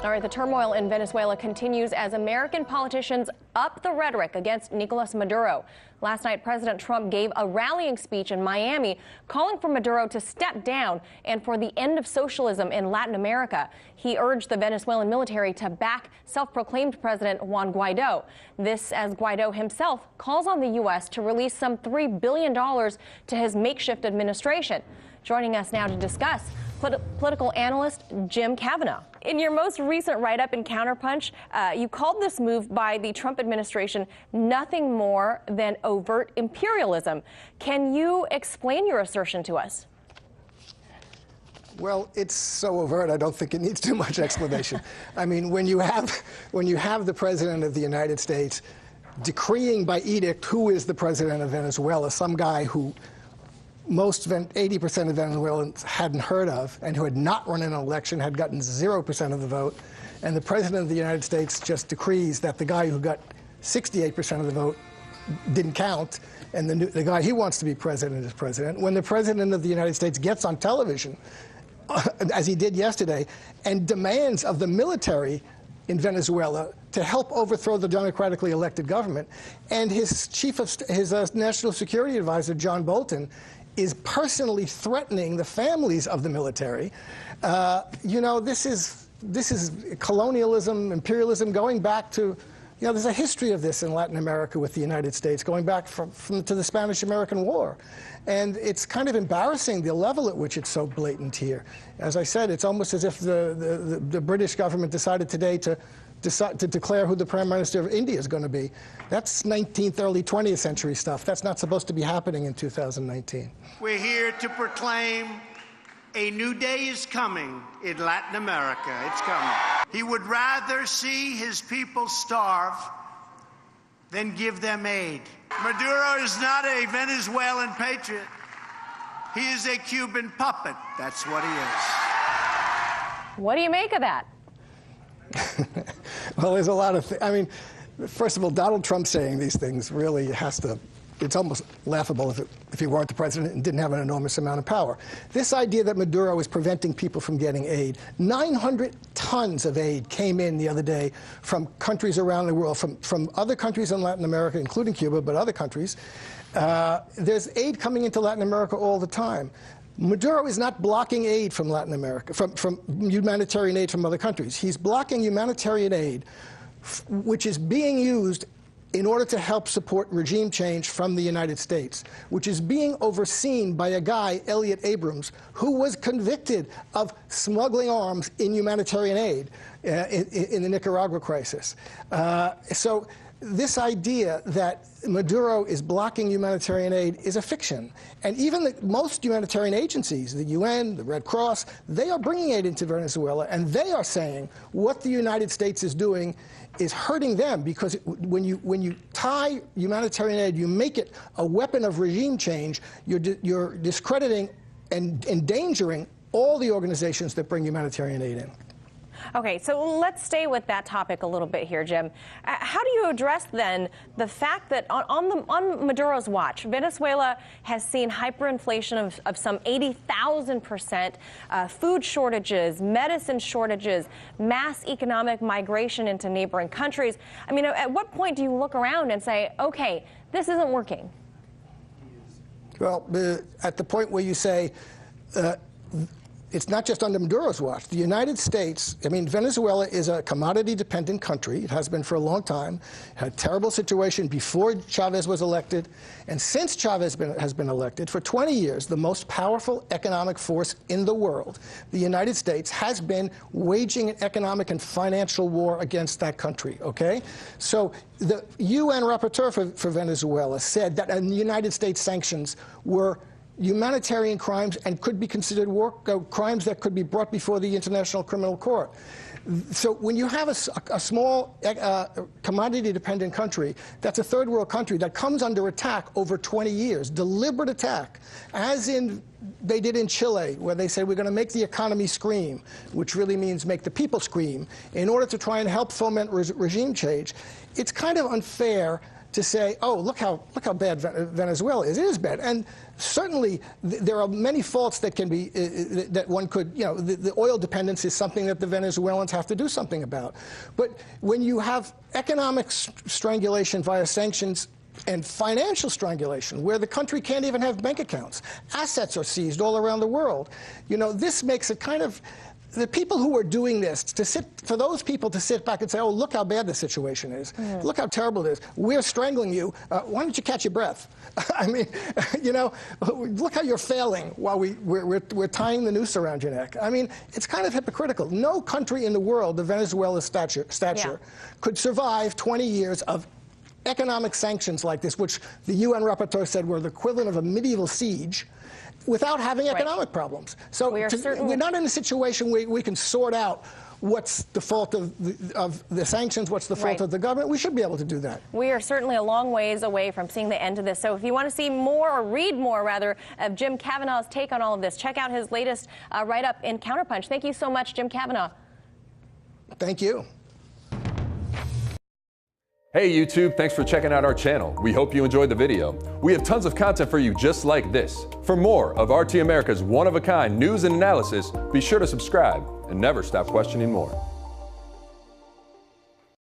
All right, the turmoil in Venezuela continues as American politicians up the rhetoric against Nicolas Maduro. Last night, President Trump gave a rallying speech in Miami calling for Maduro to step down and for the end of socialism in Latin America. He urged the Venezuelan military to back self-proclaimed President Juan Guaido. This as Guaido himself calls on the U.S. to release some $3 billion to his makeshift administration. Joining us now to discuss, political analyst Jim Kavanagh. In your most recent write-up in Counterpunch, you called this move by the Trump administration nothing more than overt imperialism. Can you explain your assertion to us? Well, it's so overt, I don't think it needs too much explanation. I mean, when you have the President of the United States decreeing by edict who is the President of Venezuela, some guy who most 80% of Venezuelans hadn't heard of and who had not run an election, had gotten 0% of the vote, and the President of the United States just decrees that the guy who got 68% of the vote didn't count, and the guy he wants to be president is president. When the President of the United States gets on television, as he did yesterday, and demands of the military in Venezuela to help overthrow the democratically elected government, and his national security advisor, John Bolton, is personally threatening the families of the military. You know, this is colonialism, imperialism, going back to, you know, there's a history of this in Latin America with the United States, going back to the Spanish-American War. And it's kind of embarrassing the level at which it's so blatant here. As I said, it's almost as if the British government decided today to declare who the Prime Minister of India is going to be. That's 19th, early 20th century stuff. That's not supposed to be happening in 2019. We're here to proclaim a new day is coming in Latin America. It's coming. He would rather see his people starve than give them aid. Maduro is not a Venezuelan patriot. He is a Cuban puppet. That's what he is. What do you make of that? Well, there's a lot of I mean, first of all, Donald Trump saying these things really has to, it's almost laughable if he weren't the president and didn't have an enormous amount of power. This idea that Maduro is preventing people from getting aid. 900 tons of aid came in the other day from countries around the world, from other countries in Latin America, including Cuba, but other countries. There's aid coming into Latin America all the time. Maduro is not blocking aid from Latin America, from humanitarian aid from other countries. He's blocking humanitarian aid, which is being used in order to help support regime change from the United States, which is being overseen by a guy, Elliot Abrams, who was convicted of smuggling arms in humanitarian aid in the Nicaragua crisis. So this idea that Maduro is blocking humanitarian aid is a fiction. And even most humanitarian agencies, the UN, the Red Cross, they are bringing aid into Venezuela, and they are saying what the United States is doing is hurting them, because when you tie humanitarian aid, you make it a weapon of regime change, you're discrediting and endangering all the organizations that bring humanitarian aid in. Okay, so let's stay with that topic a little bit here, Jim. How do you address, then, the fact that on Maduro's watch, Venezuela has seen hyperinflation of some 80,000%, food shortages, medicine shortages, mass economic migration into neighboring countries? I mean, at what point do you look around and say, okay, this isn't working? Well, at the point where you say, it's not just under Maduro's watch. The United States, I mean, Venezuela is a commodity-dependent country. It has been for a long time. It had a terrible situation before Chavez was elected. And since Chavez has been elected, for 20 years, the most powerful economic force in the world, the United States, has been waging an economic and financial war against that country, okay? So the UN rapporteur for Venezuela said that the United States sanctions were humanitarian crimes and could be considered crimes that could be brought before the International Criminal Court. So when you have a small commodity-dependent country, that's a third world country that comes under attack over 20 years, deliberate attack, as they did in Chile, where they said we're going to make the economy scream, which really means make the people scream, in order to try and help foment regime change. It's kind of unfair to say, oh, look how bad Venezuela is. It is bad. And certainly there are many faults that can be, that one could, the oil dependence is something that the Venezuelans have to do something about. But when you have economic strangulation via sanctions and financial strangulation, where the country can't even have bank accounts, assets are seized all around the world, this makes it kind of, the people who are doing this, for those people to sit back and say, oh, look how bad the situation is. Look how terrible it is. We're strangling you. Why don't you catch your breath? I mean, look how you're failing while we're tying the noose around your neck. I mean, it's kind of hypocritical. No country in the world of Venezuela's stature could survive 20 years of economic sanctions like this, which the UN rapporteur said were the equivalent of a medieval siege, without having economic problems. So we're not in a situation where we can sort out what's the fault of the sanctions, what's the fault of the government. We should be able to do that. We are certainly a long ways away from seeing the end of this. So if you want to see more, or read more, rather, of Jim Kavanagh's take on all of this, check out his latest write-up in Counterpunch. Thank you so much, Jim Kavanagh. Thank you. Hey YouTube, thanks for checking out our channel. We hope you enjoyed the video. We have tons of content for you just like this. For more of RT America's one-of-a-kind news and analysis, be sure to subscribe and never stop questioning more.